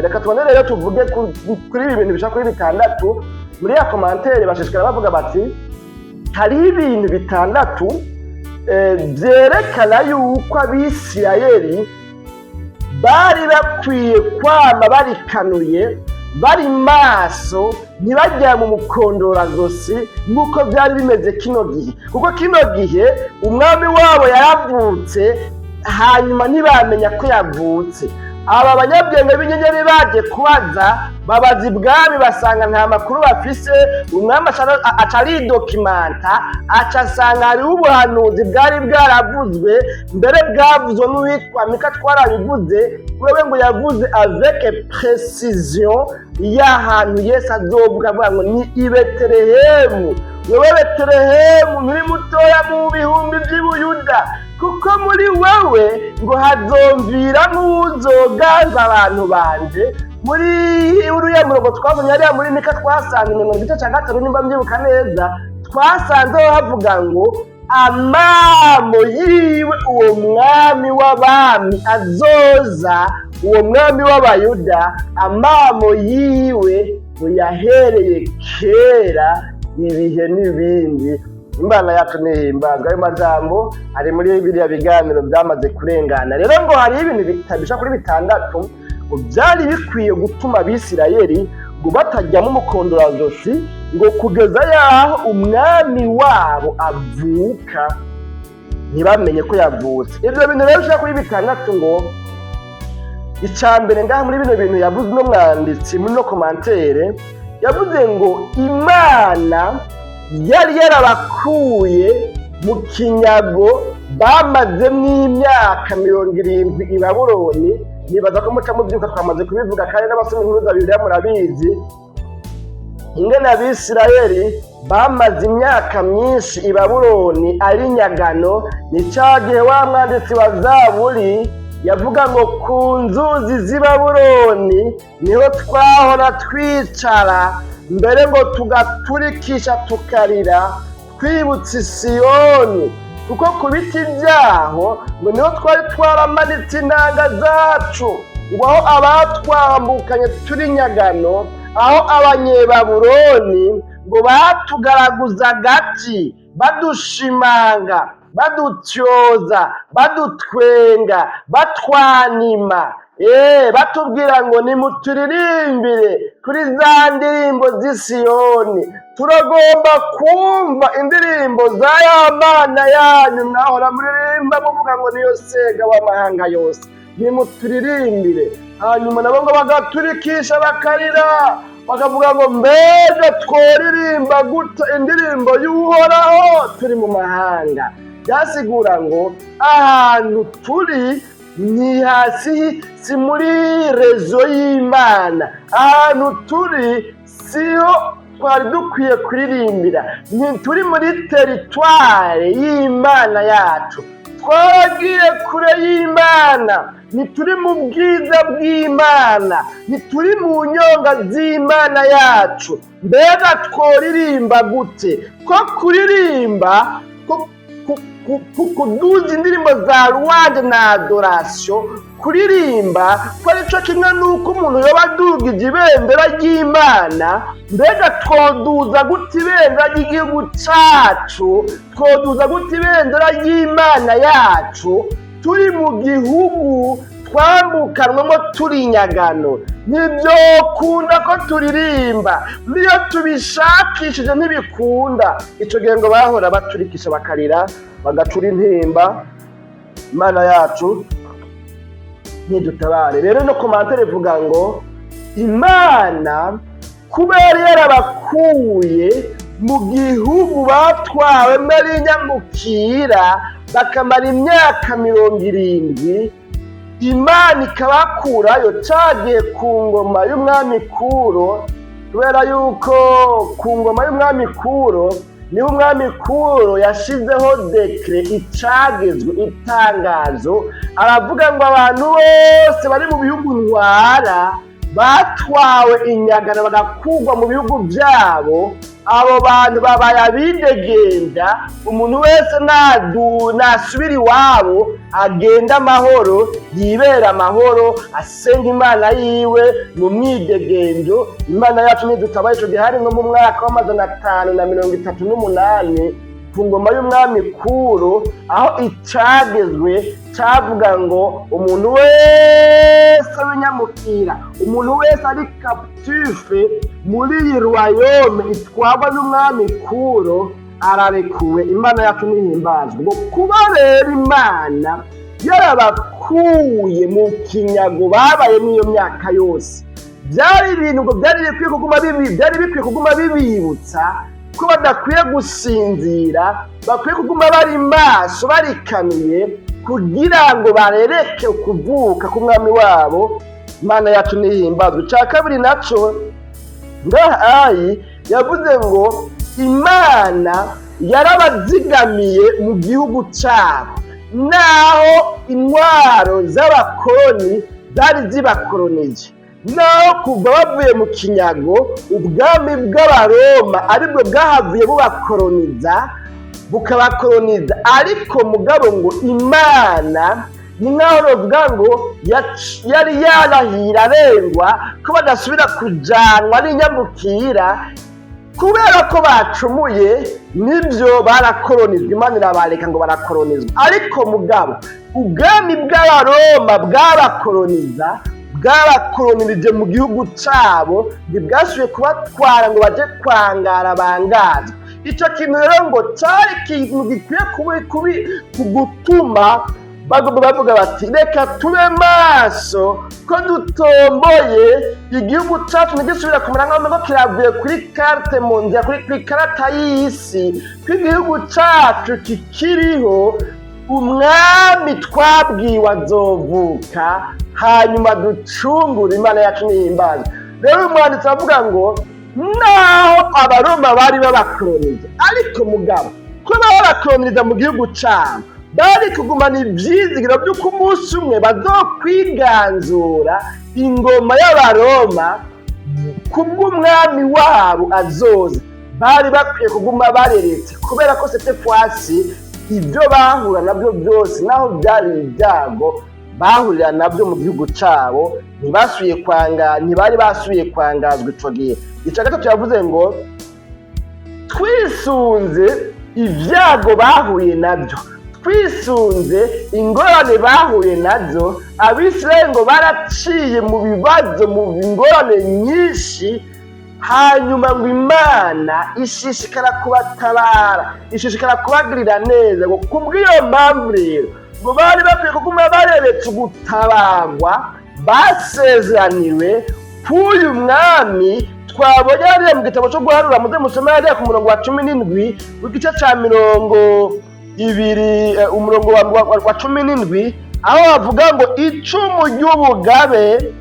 reka tubone rero tuvuge kuri ibi bintu bishaka kuri bitandatu. Muri ya komantere bashishikara bavuga bati hari ibintu bitandatu byerekana yuko Abisirayeli bari bakwiye kwama barikanuye, bari maso, ntibajya mu mukondorazosi nk'uko byari bimeze kino gihe. Kuko kino gihe umwami wabo yaravutse, hanyuma ntibamenya ko yavutse. Aba banyabwenge b'inyenyeri baje kubaza, babaza ibwami basanga nta makuru bafise. Umwami aca aridokimanta, aca asanga hariho ubuhanuzi bwari bwaravuzwe, mbere bwavuzwe n'uwitwa Mika, twarabivuze wewe ngo yavuze avec précision y'ahantu Yesu azovuga, avuga ngo ni i Betelehemu. Wewe Betelehemu nturi mutoya mu bihumbi by'Ubuyuda, kuko muri wewe ngo hazomvira n'uzoganza abantu banje. Muri uriya murongo twabonye ariya muri Mika twasanze mu gice cya 3 nimba mbyibuka neza, twasanze havuga ngo amamo yiwe uwo mwami w'abami azoza, uwo mwami w'Abayuda, amamo yiwe ngo yahereye kera ibihe n'ibindi. Imana yacu nihimbazwa. Ayo majambo ari muri biriya biganiro byamaze kurengana. Rero ngo hari ibintu bitabisha kuri bitandatu ngo byari bikwiye gutuma Abisirayeli ngo batajyamo umukondorazosi ngo kugeza yaho umwami wabo avuka ntibamenye ko yavutse. Ibyo bintu rero bishaka kuri bitandatu ngo icambere ngaha muri bino bintu yavuze no mwanditsi muri no komantere, yavuze ngo Imana yari yarabakuye mu kinyago bamazemo imyaka 70 i Babuloni. Nibaza ko muca mubyuka twamaze kubivuga kandi n'abasoma inkuru za Bibiliya murabizi ingene Abisirayeli bamaze imyaka myinshi i Babuloni ari nyagano. Ni cagihe wa mwanditsi wa Zaburi yavuga ngo ku nzuzi z'i Babuloni niho twahora twicara, mbere ngo tugaturikisha tukarira twibutse Siyoni, kuko ku biti byaho ngo niho twari twaramanitse inanga zacu, ngo aho abatwambukanye turi nyagano, aho Abanyebabuloni ngo batugaraguza agati badushimanga, badutyoza, badutwenga, batwanima, batubwira ngo nimuturirimbire kuri za ndirimbo z'i Siyoni. Turagomba kumva indirimbo za ya Mana yanyu mwahora muririmba muvuga ngo niyo sega w'amahanga yose, nimuturirimbire. Hanyuma nabo ngo bagaturikisha bakarira, bakavuga ngo mbega tworirimba gute indirimbo y'Uhoraho turi mu mahanga. Byasigura ngo ahantu turi ni hasi, si muri rezo y'Imana. Ahantu turi siho twari dukwiye kuririmbira, ntituri muri teritware y'Imana yacu, twaragiye kure y'Imana, ntituri mu bwiza bw'Imana, ntituri mu nyonga z'Imana yacu. Mbega tworirimba gute? Ko kuririmba kuduza indirimbo za louange na adoration, kuririmba ko arico kimwe nuko umuntu yoba adugije ibendera ry'Imana. Mbega twoduza gute ibendera ry'igihugu cacu, twoduza gute ibendera ry'Imana yacu turi mu gihugu twambukanwemo turi nyagano? Nibyo kunda ko turirimba, niyo tubishakishije ntibikunda. Ico gihe ngo bahora baturikisha bakarira, bagacura intimba. Imana yacu ntidutabare. Rero no komantere ivuga ngo Imana kubera yarabakuye mu gihugu batwawe muri nyamukira bakamara imyaka 70, Imana ikabakurayo cagiye ku ngoma y'umwami Kuro, kubera yuko ku ngoma y'umwami Kuro niho umwami Kuro yashizeho dekre, icagezwe, itangazo, aravuga ngo abantu bose bari mu bihugu ntwara batwawe inyagano bagakurwa mu bihugu byabo. Abo bantu babaye abidegembya, umuntu wese nasubira iwabo agenda amahoro, yibera amahoro, asenga Imana yiwe mu mwidegembyo. Imana yacu nidutabaye ico gihe hari nko mu mwaka wa 538 ku ngoma y'umwami Kuro, aho icagezwe cavuga ngo umuntu wese w'inyamukira, umuntu wese ari captive muri iyi royaume itwarwa n'umwami Kuro ararekuwe. Imana yacu nihimbazwe. Ngo kuba rero Imana yarabakuye mu kinyago babaye n'iyo myaka yose, byari ibintu ngo byari bikwiye kuguma bibibutsa ko badakwiye gusinzira, bakwiye kuguma bari maso barikanuye kugira ngo barereke kuvuka k'umwami wabo. Imana yacu nihimbazwe. Ca kabiri naco ngahayi yavuze ngo Imana yarabazigamiye mu gihugu cyabo, naho intwaro z'abakoloni zari zibakolonije, naho kuva bavuye mu kinyago ubwami bw'abaroma aribwo bwahavuye bukabakoloniza. Ariko mugabo ngo Imana ni nkaho bavuga ngo yari yarahira arengwa ko badasubira kujanwa n'inyamukira, kubera ko bacumuye nibyo barakolonizwa. Imana irabareka ngo barakolonizwa, ariko mugabo ubwami bw'abaroma bwabakolonirije mu gihugu cyabo, ntibwasubiye kubatwara ngo baje kwangara bangazwe. Ico kintu rero ngo cyari ikintu gikwiye kugutuma bavuga bati reka tube maso ko dutomboye igihugu cyacu ntigisubira kumera nk'aho kiravuye kuri carte mondiale, kuri karata y'isi, ko igihugu cyacu kikiriho umwami twabwiwe azovuka hanyuma ducungura. Imana yacu nihimbazwe. Rero uyu mwanditsi avuga ngo naho abaroma bari babakolonije, ariko mugabo ko babakoloniriza mu gihugu cyabo, bari kugumana ibyizigiro by'uko umunsi umwe bazokwiganzura ingoma y'abaroma kubw'umwami wabo azoza. Bari bakwiye kuguma bareretse, kubera ko sete kwasi ibyo bahura nabyo byose, naho byari ibyago bahurira nabyo mu gihugu cyabo, ntibari basubiye kwangazwa ico gihe. Ico gatatu yavuze ngo twisunze ibyago bahuye nabyo, twisunze ingorane bahuye nazo. Abisirayeli ngo baraciye mu bibazo, mu ingorane nyinshi, hanyuma ngo Imana ishishikara kubatabara, ishishikara kubagirira neza. Ngo kubw'iyo mpamvu rero ngo bari bakwiye kuguma bareretse gutabarwa basezeraniwe k'uyu mwami. Twabonye hariya mu gitabo cyo guharura, muze musome hariya ku murongo wa 17 w'igice ca 20 umurongo wa 17, aho bavuga ngo icumu ry'ubugabe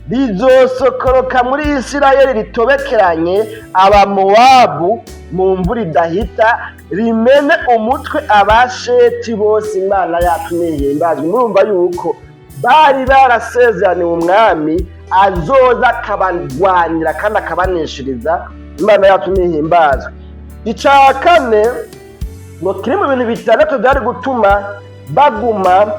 rizosokoroka muri Isirayeli ritobekeranye Abamowabu mu mvura idahita, rimene umutwe Abasheti bose. Imana yacu nihimbazwe. Murumva yuko bari barasezeraniwe umwami azoza akabarwanira kandi akabanishiriza. Imana yacu nihimbazwe. Ica kane ngo kiri mu bintu bitandatu byari gutuma baguma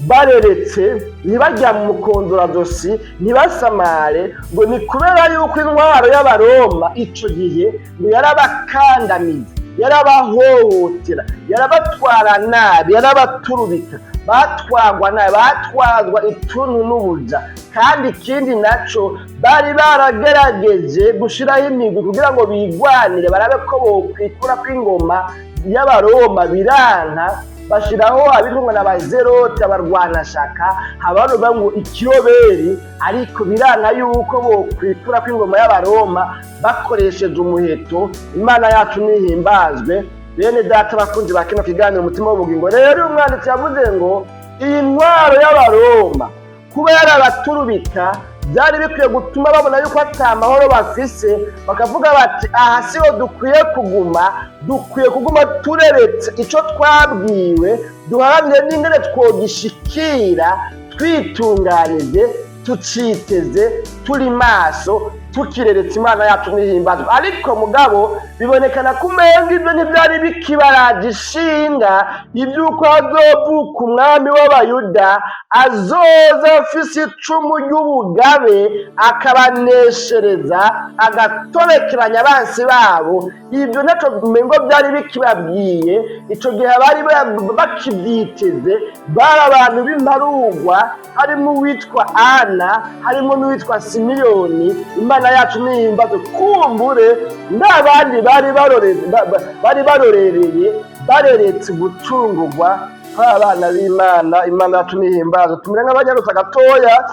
bareretse, ntibajya mu umukondorazosi, ntibasamare, ngo ni kubera yuko intwaro y'abaroma ico gihe ngo yarabakandamiza, yarabahohotera, yarabatwara nabi, yarabaturubika, batwagwa nabi, batwazwa ituntu n'ubuja. Kandi ikindi naco bari baragerageje gushiraho imigwi kugira ngo bigwanire barabe ko bokwikura kw'ingoma y'abaroma, biranka. Bashiraho abitwa n'abazerote, abarwanashaka, habaruga ngo ikiroberi, ariko biranka yuko bokwikura kw'ingoma y'abaroma bakoresheje umuheto. Imana yacu nihimbazwe. Bene data bakunzi ba kino kiganiro umutima w'ubugingo, rero umwanditsi yavuze ngo iyi ntwaro y'abaroma kuba yarabaturubika byari bikwiye gutuma babona yuko ata mahoro bafise, bakavuga bati aha siho dukwiye kuguma tureretse icyo twabwiwe, duharanire n'ingene twogishikira twitunganije, tuciteze, turi maso, tukireretse Imana yacu nihimbazwa. Ariko mugabo bibonekana ko umenga ibyo ntibyari bikibaraje ishinga iby'uko hazovuka umwami w'abayuda azoza afise icumu ry'ubugabe akabaneshereza agatobekeranya abansi babo. Ibyo naco umengo byari bikibabwiye, ico gihe bari bakibyiteze. Bari abantu b'imparugwa, harimo uwitwa Ana, harimo n'uwitwa Simiyoni. Imana yacu nihimbazwe. Kumbure n'abandi bari barorereye bareretse gucungurwa nk'abana b'Imana. Imana yacu nihimbazwe. Tumere nk'abanyarutsa gatoya.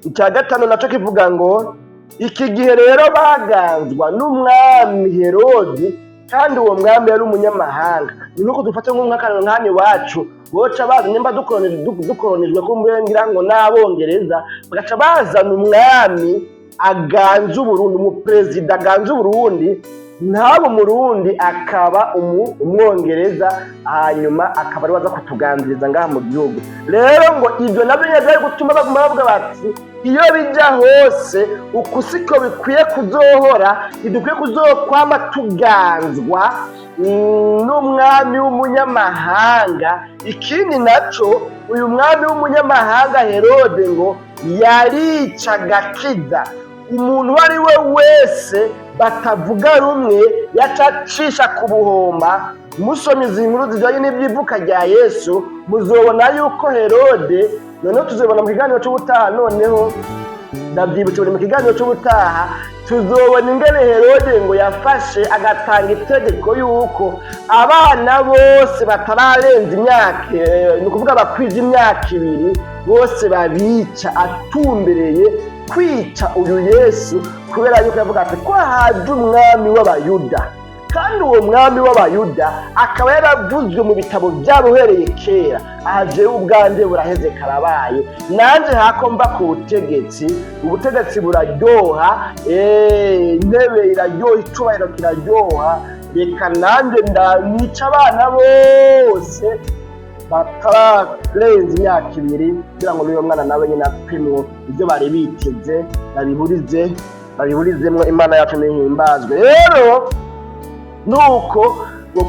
Icya gatanu naco kivuga ngo iki gihe rero baganzwa n'umwami Herode, kandi uwo mwami yari umunyamahanga. Ni nuko dufate nk'umwakano nk'ani wacu boca baza nimba dukoronijwe ko ngira ngo n'Abongereza, bagaca bazana umwami aganza Uburundi, umuperezida aganza Uburundi, ntabo Murundi akaba umwongereza, hanyuma akaba ari waza kutuganziriza ngaha mu gihugu. Rero ngo ibyo nabyo byari gutuma baguma bavuga bati iyo bija hose uku siko bikwiye kuzohora, idukwiye kuzokwama tuganzwa n'umwami w'umunyamahanga. Ikindi naco uyu mwami w'umunyamahanga Herode ngo yaricaga akiza umuntu uwo ari we wese batavuga rumwe, yacacisha ku buhoma. Musomye izi nkuru zijanye n'ibyivuka rya Yesu muzobona yuko Herode, noneho tuzobona mu kiganiro cy'ubutaha, noneho ndabyibutse mu kiganiro cy'ubutaha tuzobona ingene Herode ngo yafashe agatanga itegeko yuko abana bose batararenza imyaka, ni ukuvuga bakwije imyaka 2 bose babica, atumbereye kwica uyu Yesu, kubera yuko yavuga ati ko haje umwami w'Abayuda. Kandi uwo mwami w'Abayuda akaba yaravuzwe mu bitabo byabo uhereye kera. Aje ubwanje buraheze karabaye, nanje hako mba ku butegetsi, ubutegetsi buraryoha, intebe iraryoha, icubahiro kiraryoha, reka nanje ndanica abana bose batararenza imyaka 2 kugira ngo n'uyo mwana nawe nyine apimwe ibyo bari biteze babiburizemwo. Imana yacu nihimbazwe. Rero nuko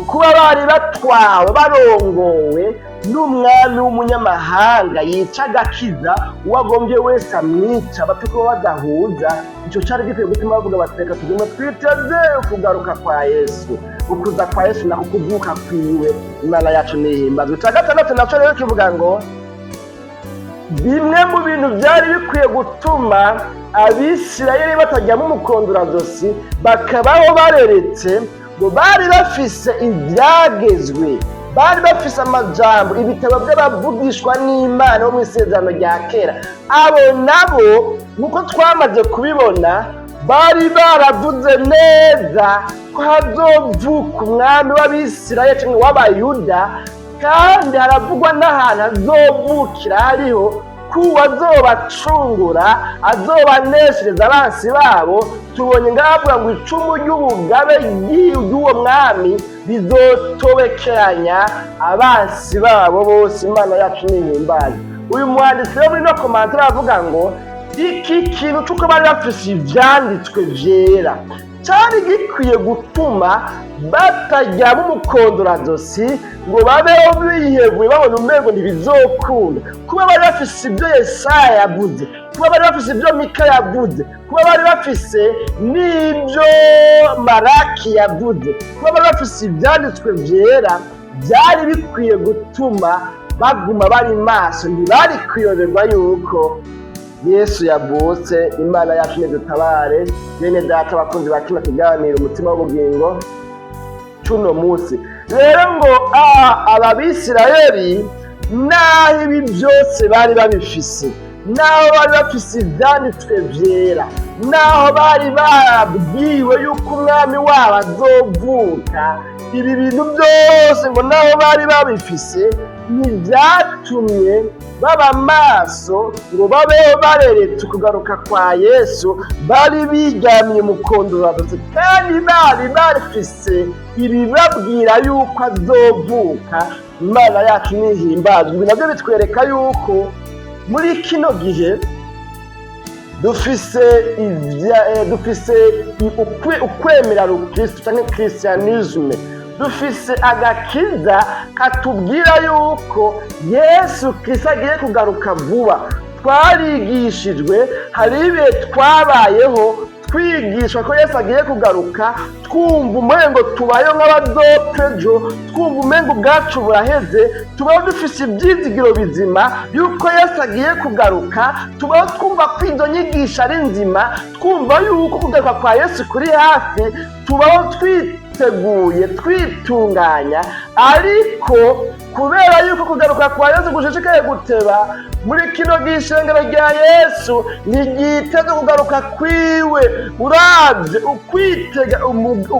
kuba bari batwawe barongowe n'umwami w'umunyamahanga yicaga akiza uwagombye wese amwica, bapfe kuba badahuza. Icyo cyari gikwiye gutuma bavuga bati reka tugume twiteze ukugaruka kwa Yesu, ukuza kwa Yesu nako kuvuka kwiwe. Imana yacu nihimbazwe. Icya gatandatu naco rero kivuga ngo bimwe mu bintu byari bikwiye gutuma Abisirayeli batajyamo umukondorazosi bakabaho bareretse, ngo bari bafise ibyagezwe, bari bafise amajambo, ibitabo by'abavugishwa n'Imana bo mu isezerano rya kera. Abo nabo nk'uko twamaze kubibona bari baravuze neza ko hazovuka umwami w'Abisirayeli cyangwa w'Abayuda, kandi haravugwa n'ahantu hazovukira hariho ko azobacungura, azobaneshereza abansi babo. Tubonye ngavuga ngo icumu ry'ubugabe ry'uwo mwami bizotobekeranya abansi babo bose. Imana yacu nihimbaye. Uyu mwanditsi wo muri no komantara avuga ngo iki kintu cy'uko bari bafise ivyanditswe vyera cyari gikwiye gutuma batajya mu mukondorazosi ngo babeho bihevuye babona umengo ntibizokunda. Kuba bari bafise ibyo Yesaya yavuze, kuba bari bafise ibyo Mika yavuze, kuba bari bafise n'ibyo Maraki yavuze, kuba bari bafise ibyanditswe vyera, byari bikwiye gutuma baguma bari maso, ntibari kuyoberwa yuko Yesu yavutse. Imana yacu nidutabare. Bene data abakunzi ba kino kiganiro umutima w'ubugingo cuno munsi rero ngo Abisirayeli naho ibi byose bari babifise, naho bari bafise ivyanditswe vyera, naho bari babwiwe yuko umwami wabo azovuka, ibi bintu byose ngo naho bari babifise ntibyatumye baba maso ngo babeho bareretse ukugaruka kwa Yesu. Bari biryamiye umukondorazosi, kandi bari bafise ibibabwira yuko azovuka. Imana yacu nihimbazwe. Ibi nabyo bitwereka yuko muri kino gihe dufise ukwemera rukristo cyangwa christianisme, dufise agakiza katubwira yuko Yesu Kristo agiye kugaruka vuba. Twarigishijwe, hari ibihe twabayeho twigishwa ko Yesu agiye kugaruka, twumva umengo tubayeho nk'abadopejo, twumva umengo ubwacu buraheze, tubaho dufise ibyizigiro bizima yuko Yesu agiye kugaruka, tubaho twumva ko izo nyigisho ari nzima, twumva yuko kugaruka kwa Yesu kuri hafi, tubaho twiteguye, twitunganya. Ariko kubera yuko kugaruka kwa Yesu gushishikaye guteba, muri kino gishengero rya Yesu ntigiteze kugaruka kwiwe. Uravye ukwitega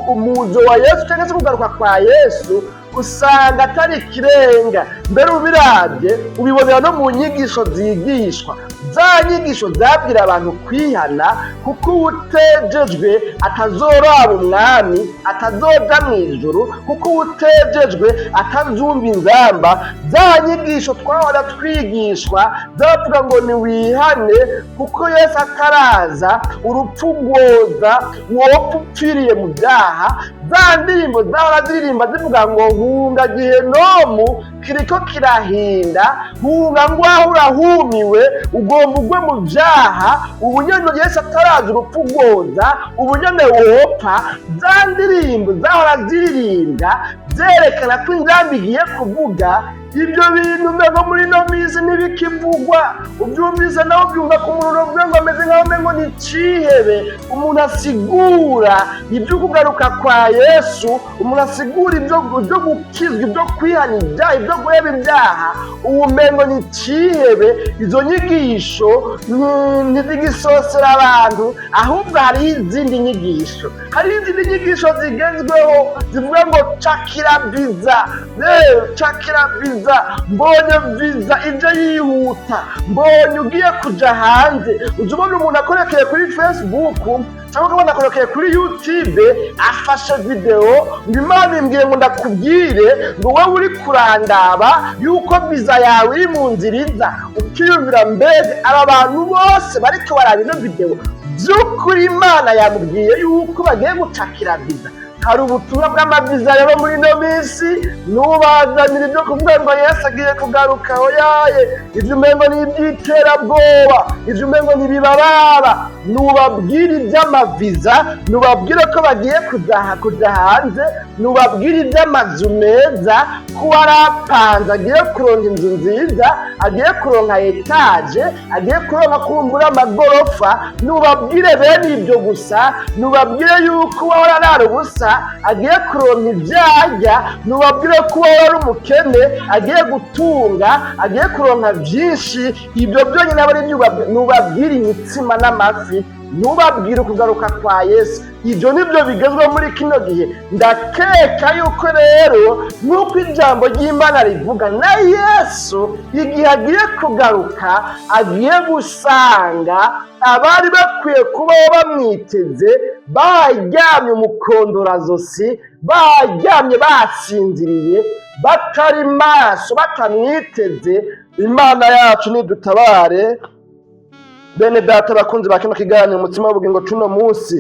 umuzo wa Yesu cyangwa se kugaruka kwa Yesu usanga atari ikirenga. Mbere ubiravye ubibonera no mu nyigisho zigishwa, za nyigisho zabwira abantu kwihana, kuko uwutejejwe atazoraba umwami, atazoja mw'ijuru, kuko uwutejejwe atazumva inzamba. Za nyigisho twahora twigishwa zavuga ngo niwihane kuko Yesu ataraza, urupfu rwoza, wopfa upfiriye mu byaha. Za ndirimbo zahora ziririmba zivuga ngo hunga gihenomu kiriko kirahinda, hunga ngwaho urahumiwe, ugomba ugwe mu byaha, ubunyene Yesu ataraza, urupfu rwoza, ubunyene wopfa. Za ndirimbo zahora ziririmba zerekana ko inzamba igiye kuvuga. Ibyo bintu mbego muri no minsi ntibikivugwa. Ubyumvise nawe ubyumva ku muntu uvuga ngo ameze nkaho umengo ni cihebe. Umuntu asigura ibyo kugaruka kwa Yesu, umuntu asigura ibyo gukizwa, ibyo kwihana ibyaha, ibyo guheba ibyaha, ubumengo ni cihebe. Izo nyigisho ntizigisosera abantu, ahubwo hariho izindi nyigisho. Hariho izindi nyigisho zigezweho zivuga ngo cakira viza, cakira viza, mbonye viza ije yihuta, mbonye ugiye kuja hanze. Uza ubona umuntu akorekeye kuri Facebook cyangwa ukabona akorekeye kuri YouTube afashe video ngo Imana imbwire ngo ndakubwire ngo wowe uri kurandaba yuko viza yawe iri mu nzira iza. Ukiyumvira mbese aba bantu bose bariko baraba ino video by'ukuri Imana yamubwiye yuko bagiye gucakira viza? Hari ubutumwa bw'amaviza rero muri ino minsi, nubazanira ibyo kuvuga ngo Yesu agiye kugaruka. Oyaye, ivyo umengo ni iby'iterabwoba, ivyo umengo ni ibibababa. Nubabwire iby'amaviza, nubabwire ko bagiye kuja hanze, nubabwire iby'amazu meza, ko warapanze agiye kuronka inzu nziza, agiye kuronka etaje, agiye kuronka kumbura amagorofa. Nubabwire bene ibyo gusa, nubabwire yuko wararara ubusa agiye kuronka ibyarya, nubabwire ko wari umukene agiye gutunga, agiye kuronka byinshi. Ibyo byonyine aba ari byo nubabwire imitsima n'amafi, nubabwire kugaruka kwa Yesu. Ibyo nibyo bigezweho muri kino gihe. Ndakeka yuko rero nk'uko ijambo ry'Imana rivuga, na Yesu igihe agiye kugaruka agiye gusanga abari bakwiye kubaho bamwiteze baryamye umukondorazosi, baryamye basinziriye, batari maso, batamwiteze. Imana yacu nidutabare. Bene data bakunzi ba kino kiganiro umutima w'ubugingo cuno munsi.